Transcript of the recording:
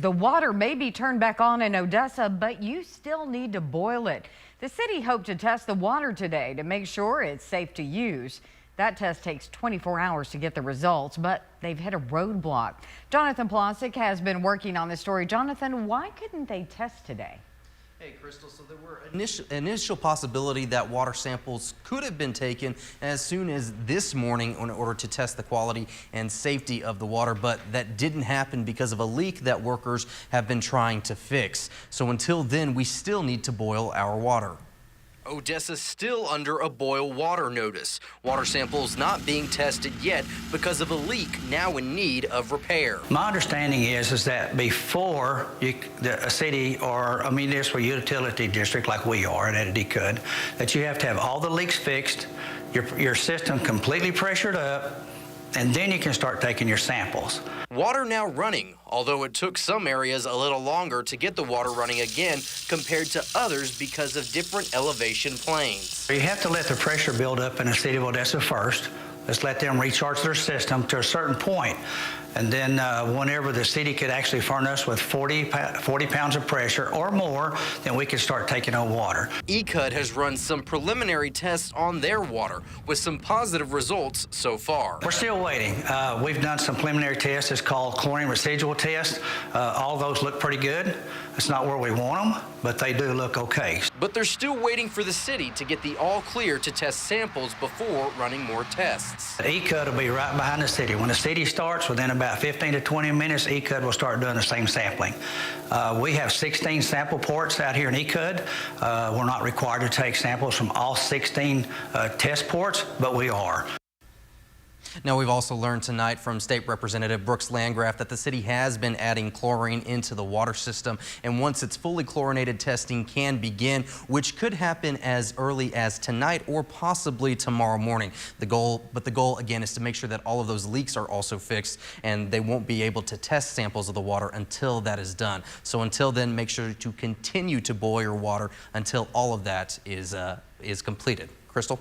The water may be turned back on in Odessa, but you still need to boil it. The city hoped to test the water today to make sure it's safe to use. That test takes 24 hours to get the results, but they've hit a roadblock. Jonathan Plosick has been working on this story. Jonathan, why couldn't they test today? Hey, Crystal, so there were initial possibility that water samples could have been taken as soon as this morning in order to test the quality and safety of the water, but that didn't happen because of a leak that workers have been trying to fix. So until then, we still need to boil our water. Odessa's still under a boil water notice. Water samples not being tested yet because of a leak now in need of repair. My understanding is that before a city or a municipal utility district like we are at Odessa, that you have to have all the leaks fixed, your system completely pressured up, and then you can start taking your samples. Water now running, although it took some areas a little longer to get the water running again compared to others because of different elevation planes. You have to let the pressure build up in the city of Odessa first. Let's let them recharge their system to a certain point. And then whenever the city could actually furnish with 40 pounds of pressure or more, then we could start taking on water. ECUD has run some preliminary tests on their water with some positive results so far. We're still waiting. We've done some preliminary tests. It's called chlorine residual test. All those look pretty good. It's not where we want them, but they do look okay. But they're still waiting for the city to get the all clear to test samples before running more tests. ECUD will be right behind the city. When the city starts, within about 15 to 20 minutes, ECUD will start doing the same sampling. We have 16 sample ports out here in ECUD. We're not required to take samples from all 16 test ports, but we are. Now, we've also learned tonight from State Representative Brooks Landgraf that the city has been adding chlorine into the water system, and once it's fully chlorinated, testing can begin, which could happen as early as tonight or possibly tomorrow morning. The goal again is to make sure that all of those leaks are also fixed, and they won't be able to test samples of the water until that is done. So until then, make sure to continue to boil your water until all of that is completed. Crystal?